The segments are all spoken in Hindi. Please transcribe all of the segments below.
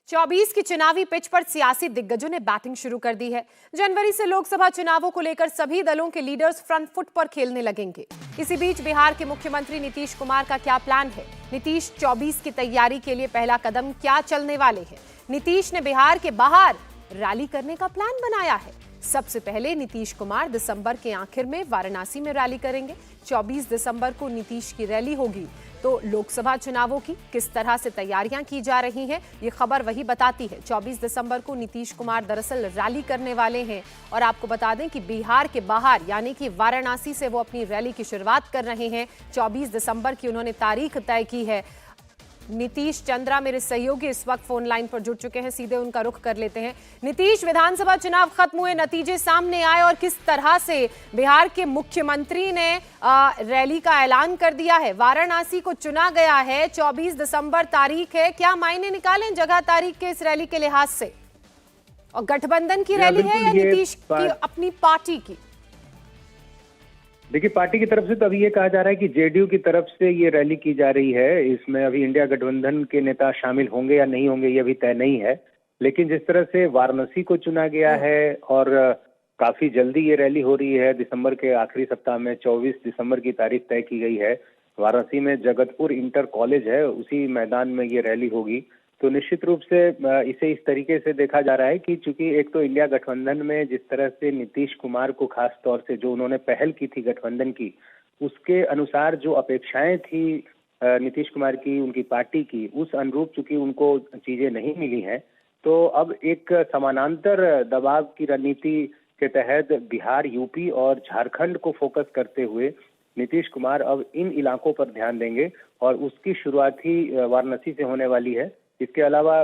24 की चुनावी पिच पर सियासी दिग्गजों ने बैटिंग शुरू कर दी है। जनवरी से लोकसभा चुनावों को लेकर सभी दलों के लीडर्स फ्रंट फुट पर खेलने लगेंगे। इसी बीच बिहार के मुख्यमंत्री नीतीश कुमार का क्या प्लान है? नीतीश 24 की तैयारी के लिए पहला कदम क्या चलने वाले हैं? नीतीश ने बिहार के बाहर रैली करने का प्लान बनाया है। सबसे पहले नीतीश कुमार दिसंबर के आखिर में वाराणसी में रैली करेंगे। 24 दिसंबर को नीतीश की रैली होगी। तो लोकसभा चुनावों की किस तरह से तैयारियां की जा रही हैं, ये खबर वही बताती है। 24 दिसंबर को नीतीश कुमार दरअसल रैली करने वाले हैं और आपको बता दें कि बिहार के बाहर यानी कि वाराणसी से वो अपनी रैली की शुरुआत कर रहे हैं। 24 दिसंबर की उन्होंने तारीख तय की है। नीतीश चंद्रा मेरे सहयोगी इस वक्त फोन लाइन पर जुड़ चुके हैं, सीधे उनका रुख कर लेते हैं। नीतीश, विधानसभा चुनाव खत्म हुए, नतीजे सामने आए और किस तरह से बिहार के मुख्यमंत्री ने रैली का ऐलान कर दिया है। वाराणसी को चुना गया है, 24 दिसंबर तारीख है। क्या मायने निकालें जगह तारीख के इस रैली के लिहाज से? और गठबंधन की रैली है या नीतीश की अपनी पार्टी की? देखिए, पार्टी की तरफ से तो अभी ये कहा जा रहा है कि जेडीयू की तरफ से ये रैली की जा रही है। इसमें अभी इंडिया गठबंधन के नेता शामिल होंगे या नहीं होंगे ये अभी तय नहीं है। लेकिन जिस तरह से वाराणसी को चुना गया है और काफी जल्दी ये रैली हो रही है, दिसंबर के आखिरी सप्ताह में 24 दिसंबर की तारीख तय की गई है। वाराणसी में जगतपुर इंटर कॉलेज है, उसी मैदान में ये रैली होगी। तो निश्चित रूप से इसे इस तरीके से देखा जा रहा है कि चूंकि एक तो इंडिया गठबंधन में जिस तरह से नीतीश कुमार को खास तौर से जो उन्होंने पहल की थी गठबंधन की, उसके अनुसार जो अपेक्षाएं थी नीतीश कुमार की, उनकी पार्टी की, उस अनुरूप चूंकि उनको चीजें नहीं मिली हैं, तो अब एक समानांतर दबाव की रणनीति के तहत बिहार, यूपी और झारखंड को फोकस करते हुए नीतीश कुमार अब इन इलाकों पर ध्यान देंगे और उसकी शुरुआत ही वाराणसी से होने वाली है। इसके अलावा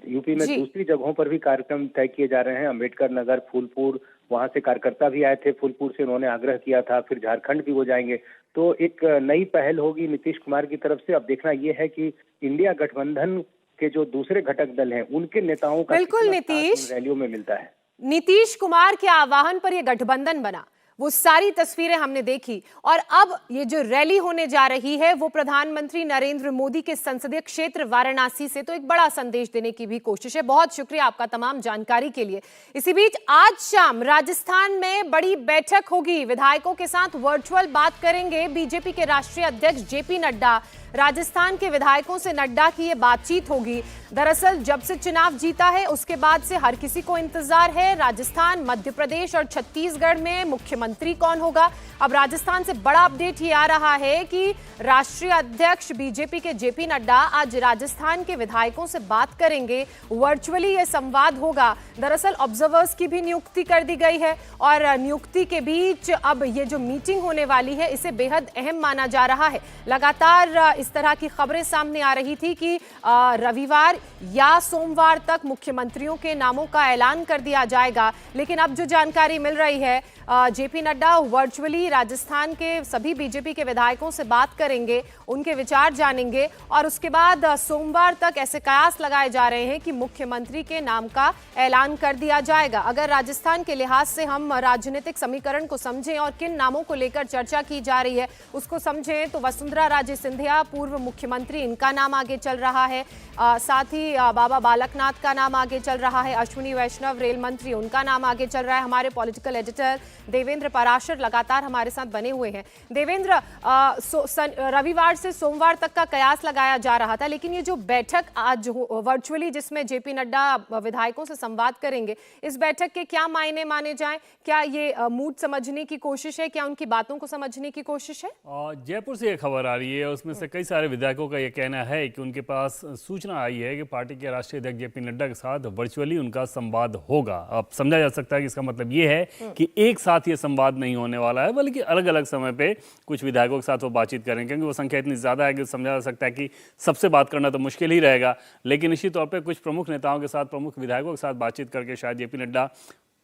यूपी में दूसरी जगहों पर भी कार्यक्रम तय किए जा रहे हैं। अंबेडकर नगर, फूलपुर, वहां से कार्यकर्ता भी आए थे, फूलपुर से उन्होंने आग्रह किया था। फिर झारखंड भी वो जाएंगे। तो एक नई पहल होगी नीतीश कुमार की तरफ से। अब देखना ये है कि इंडिया गठबंधन के जो दूसरे घटक दल हैं उनके नेताओं का बिल्कुल नीतीश, रैलियों में मिलता है। नीतीश कुमार के आह्वान पर यह गठबंधन बना, वो सारी तस्वीरें हमने देखी और अब ये जो रैली होने जा रही है वो प्रधानमंत्री नरेंद्र मोदी के संसदीय क्षेत्र वाराणसी से, तो एक बड़ा संदेश देने की भी कोशिश है। बहुत शुक्रिया आपका तमाम जानकारी के लिए। इसी बीच आज शाम राजस्थान में बड़ी बैठक होगी, विधायकों के साथ वर्चुअल बात करेंगे बीजेपी के राष्ट्रीय अध्यक्ष जेपी नड्डा। राजस्थान के विधायकों से नड्डा की ये बातचीत होगी। दरअसल जब से चुनाव जीता है उसके बाद से हर किसी को इंतजार है राजस्थान, मध्य प्रदेश और छत्तीसगढ़ में मुख्यमंत्री कौन होगा। अब राजस्थान से बड़ा अपडेट ये आ रहा है कि राष्ट्रीय अध्यक्ष बीजेपी के जेपी नड्डा आज राजस्थान के विधायकों से बात करेंगे। वर्चुअली ये संवाद होगा। दरअसल ऑब्जर्वर्स की भी नियुक्ति कर दी गई है और नियुक्ति के बीच अब ये जो मीटिंग होने वाली है इसे बेहद अहम माना जा रहा है। लगातार इस तरह की खबरें सामने आ रही थी कि रविवार या सोमवार तक मुख्यमंत्रियों के नामों का ऐलान कर दिया जाएगा, लेकिन अब जो जानकारी मिल रही है जेपी नड्डा वर्चुअली राजस्थान के सभी बीजेपी के विधायकों से बात करेंगे, उनके विचार जानेंगे और उसके बाद सोमवार तक ऐसे कयास लगाए जा रहे हैं कि मुख्यमंत्री के नाम का ऐलान कर दिया जाएगा। अगर राजस्थान के लिहाज से हम राजनीतिक समीकरण को समझें और किन नामों को लेकर चर्चा की जा रही है उसको समझें तो वसुंधरा राजे सिंधिया पूर्व मुख्यमंत्री, इनका नाम आगे चल रहा है। साथ ही बाबा बालकनाथ का नाम आगे चल रहा है। अश्विनी वैष्णव रेल मंत्री, उनका नाम आगे चल रहा है। हमारे पॉलिटिकल एडिटर देवेंद्र पराशर लगातार हमारे साथ बने हुए हैं। देवेंद्र, रविवार से सोमवार तक का कयास लगाया जा रहा था, लेकिन ये जो बैठक आज वर्चुअली जिसमें जेपी नड्डा विधायकों से संवाद करेंगे, इस बैठक के क्या मायने माने जाएं? क्या ये मूड समझने की कोशिश है, क्या उनकी बातों को समझने की कोशिश है? जयपुर से ये खबर आ रही है, उसमें से कई सारे विधायकों का ये कहना है कि उनके पास सूचना आई है कि पार्टी के राष्ट्रीय अध्यक्ष जेपी नड्डा के साथ वर्चुअली उनका संवाद होगा। अब समझा जा सकता है कि इसका मतलब ये है कि एक साथ ये संवाद नहीं होने वाला है, बल्कि अलग अलग समय पे कुछ विधायकों के साथ वो बातचीत करेंगे, क्योंकि वो संख्या इतनी ज्यादा है कि समझा जा सकता है कि सबसे बात करना तो मुश्किल ही रहेगा। लेकिन निश्चित तौर पर कुछ प्रमुख नेताओं के साथ, प्रमुख विधायकों के साथ बातचीत करके शायद जेपी नड्डा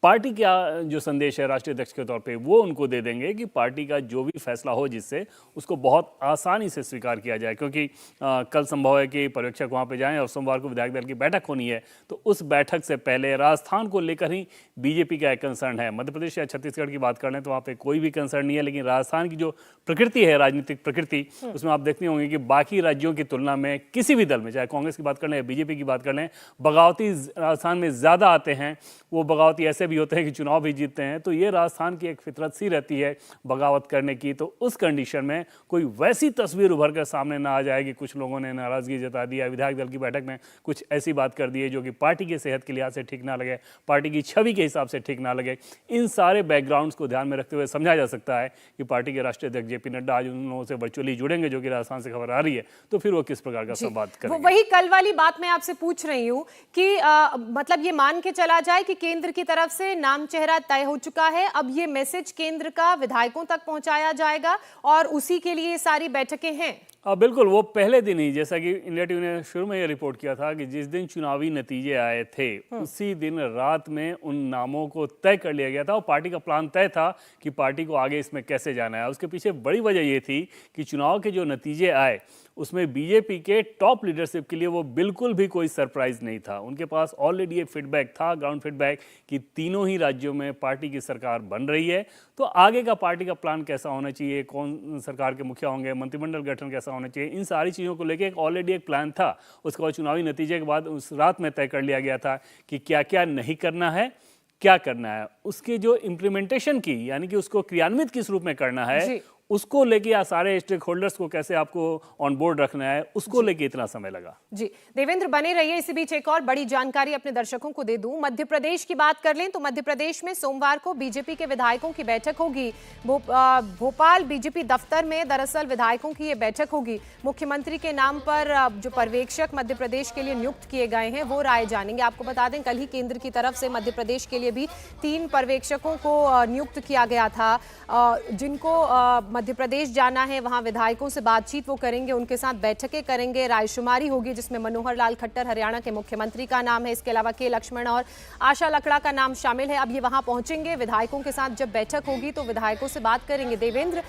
पार्टी का जो संदेश है राष्ट्रीय अध्यक्ष के तौर पे वो उनको दे देंगे कि पार्टी का जो भी फैसला हो जिससे उसको बहुत आसानी से स्वीकार किया जाए, क्योंकि कल संभव है कि पर्यवेक्षक वहाँ पे जाएं और सोमवार को विधायक दल की बैठक होनी है। तो उस बैठक से पहले राजस्थान को लेकर ही बीजेपी का एक कंसर्न है। मध्य प्रदेश या छत्तीसगढ़ की बात कर लें तो वहाँ पे कोई भी कंसर्न नहीं है, लेकिन राजस्थान की जो प्रकृति है, राजनीतिक प्रकृति, उसमें आप देखते होंगे कि बाकी राज्यों की तुलना में किसी भी दल में, चाहे कांग्रेस की बात कर लें या बीजेपी की बात कर लें, बगावती राजस्थान में ज़्यादा आते हैं। वो बगावती ऐसे भी होते हैं कि चुनाव भी जीतते हैं। तो ये राजस्थान की एक फितरत सी रहती है बगावत करने की। तो उस कंडीशन में कोई वैसी तस्वीर उभर कर सामने ना आ जाए कि कुछ लोगों ने नाराजगी जता दी, विधायक दल की बैठक में कुछ ऐसी बात कर दी है जो कि पार्टी की सेहत के लिहाज से ठीक ना लगे, पार्टी की छवि के हिसाब से ठीक ना लगे। इन सारे बैकग्राउंड्स को ध्यान में रखते हुए समझा जा सकता है कि पार्टी के राष्ट्रीय अध्यक्ष जेपी नड्डा आज उन लोगों से वर्चुअली जुड़ेंगे जो कि राजस्थान से खबर आ रही है। तो फिर वो किस प्रकार का संवाद करेंगे। वही कल वाली बात मैं आपसे पूछ रही हूँ कि मतलब ये मान के चला जाए कि केंद्र की तरफ से नाम चेहरा तय हो चुका है, अब ये मैसेज केंद्र का विधायकों तक पहुंचाया जाएगा और उसी के लिए सारी बैठकें हैं। बिल्कुल, वो पहले दिन ही, जैसा कि इंडिया टीवी ने शुरू में ये रिपोर्ट किया था कि जिस दिन चुनावी नतीजे आए थे उसी दिन रात में उन नामों को तय कर लिया गया था और पार्टी का प्लान तय था कि पार्टी को आगे इसमें कैसे जाना है। उसके पीछे बड़ी वजह ये थी कि चुनाव के जो नतीजे आए उसमें बीजेपी के टॉप लीडरशिप के लिए वो बिल्कुल भी कोई सरप्राइज नहीं था। उनके पास ऑलरेडी एक फीडबैक था, ग्राउंड फीडबैक, कि तीनों ही राज्यों में पार्टी की सरकार बन रही है। तो आगे का पार्टी का प्लान कैसा होना चाहिए, कौन सरकार के मुखिया होंगे, मंत्रिमंडल गठन कैसा होना चाहिए, इन सारी चीज़ों को लेकर एक ऑलरेडी एक प्लान था। उसके बाद चुनावी नतीजे के बाद उस रात में तय कर लिया गया था कि क्या क्या नहीं करना है, क्या करना है। उसकी जो इम्प्लीमेंटेशन की, यानी कि उसको क्रियान्वित किस रूप में करना है, उसको लेके या सारे स्टेक होल्डर्स को कैसे आपको ऑन बोर्ड रखना है, उसको लेके इतना समय लगा। जी देवेंद्र बने रहिए। इसी बीच एक और बड़ी जानकारी अपने दर्शकों को दे दूं। मध्य प्रदेश की बात कर लें तो मध्य प्रदेश में सोमवार को बीजेपी के विधायकों की बैठक होगी। भोपाल बीजेपी दफ्तर में दरअसल विधायकों की ये बैठक होगी। मुख्यमंत्री के नाम पर जो पर्यवेक्षक मध्य प्रदेश के लिए नियुक्त किए गए हैं वो राय जानेंगे। आपको बता दें कल ही केंद्र की तरफ से मध्य प्रदेश के लिए भी 3 पर्यवेक्षकों को नियुक्त किया गया था, जिनको मध्य प्रदेश जाना है, वहां विधायकों से बातचीत वो करेंगे, उनके साथ बैठकें करेंगे, रायशुमारी होगी जिसमें मनोहर लाल खट्टर हरियाणा के मुख्यमंत्री का नाम है, इसके अलावा के लक्ष्मण और आशा लकड़ा का नाम शामिल है। अब ये वहां पहुंचेंगे, विधायकों के साथ जब बैठक होगी तो विधायकों से बात करेंगे। देवेंद्र,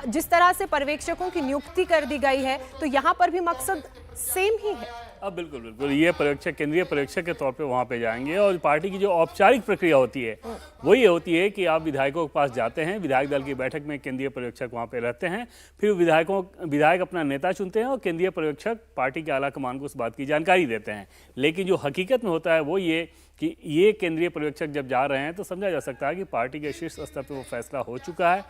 जिस तरह से पर्यवेक्षकों की नियुक्ति कर दी गई है तो यहाँ पर भी मकसद सेम ही है। बिल्कुल बिल्कुल, ये पर्यवेक्षक केंद्रीय पर्यवेक्षक के तौर पे वहाँ पे जाएंगे और पार्टी की जो औपचारिक प्रक्रिया होती है वो ये होती है कि आप विधायकों के पास जाते हैं, विधायक दल की बैठक में केंद्रीय पर्यवेक्षक वहाँ पे रहते हैं, फिर विधायक अपना नेता चुनते हैं और केंद्रीय पर्यवेक्षक पार्टी के आला कमान को उस बात की जानकारी देते हैं। लेकिन जो हकीकत में होता है वो ये कि ये केंद्रीय पर्यवेक्षक जब जा रहे हैं तो समझा जा सकता है कि पार्टी के शीर्ष स्तर पर वो फैसला हो चुका है,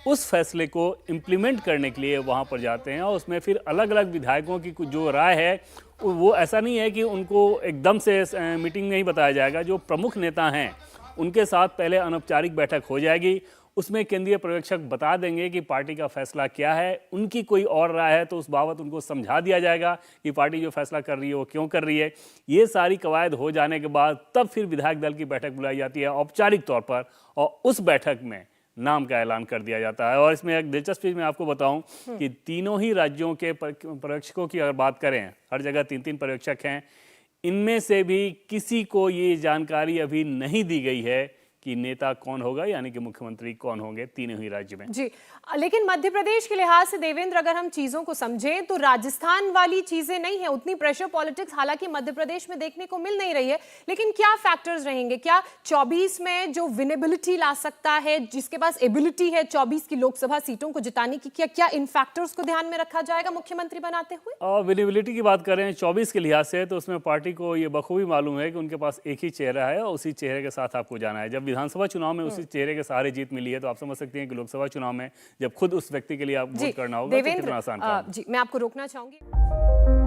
उस फैसले को इम्प्लीमेंट करने के लिए वहाँ पर जाते हैं और उसमें फिर अलग अलग विधायकों की कुछ जो राय है वो ऐसा नहीं है कि उनको एकदम से मीटिंग में ही बताया जाएगा। जो प्रमुख नेता हैं उनके साथ पहले अनौपचारिक बैठक हो जाएगी, उसमें केंद्रीय पर्यवेक्षक बता देंगे कि पार्टी का फैसला क्या है। उनकी कोई और राय है तो उस बाबत उनको समझा दिया जाएगा कि पार्टी जो फैसला कर रही है वो क्यों कर रही है। ये सारी कवायद हो जाने के बाद तब फिर विधायक दल की बैठक बुलाई जाती है औपचारिक तौर पर और उस बैठक में नाम का ऐलान कर दिया जाता है। और इसमें एक दिलचस्प चीज मैं आपको बताऊं कि तीनों ही राज्यों के पर्यवेक्षकों की अगर बात करें, हर जगह 3-3 पर्यवेक्षक हैं, इनमें से भी किसी को ये जानकारी अभी नहीं दी गई है कि नेता कौन होगा, यानी कि मुख्यमंत्री कौन होंगे तीनों ही राज्य में। जी, लेकिन मध्य प्रदेश के लिहाज से देवेंद्र अगर हम चीजों को समझें तो राजस्थान वाली चीजें नहीं है, उतनी प्रेशर पॉलिटिक्स हालांकि मध्य प्रदेश में देखने को मिल नहीं रही है। लेकिन क्या फैक्टर्स रहेंगे? क्या 24 में जो विनेबिलिटी ला सकता है, जिसके पास एबिलिटी है 24 की लोकसभा सीटों को जिताने की, क्या इन फैक्टर्स को ध्यान में रखा जाएगा मुख्यमंत्री बनाते हुए? विनेबिलिटी की बात करें 24 के लिहाज से तो उसमें पार्टी को ये बखूबी मालूम है कि उनके पास एक ही चेहरा है और उसी चेहरे के साथ आपको जाना है। जब विधानसभा चुनाव में उसी चेहरे के सहारे जीत मिली है तो आप समझ सकते हैं कि लोकसभा चुनाव में जब खुद उस व्यक्ति के लिए आप वोट करना होगा तो कितना आसान काम है। जी, मैं आपको रोकना चाहूंगी।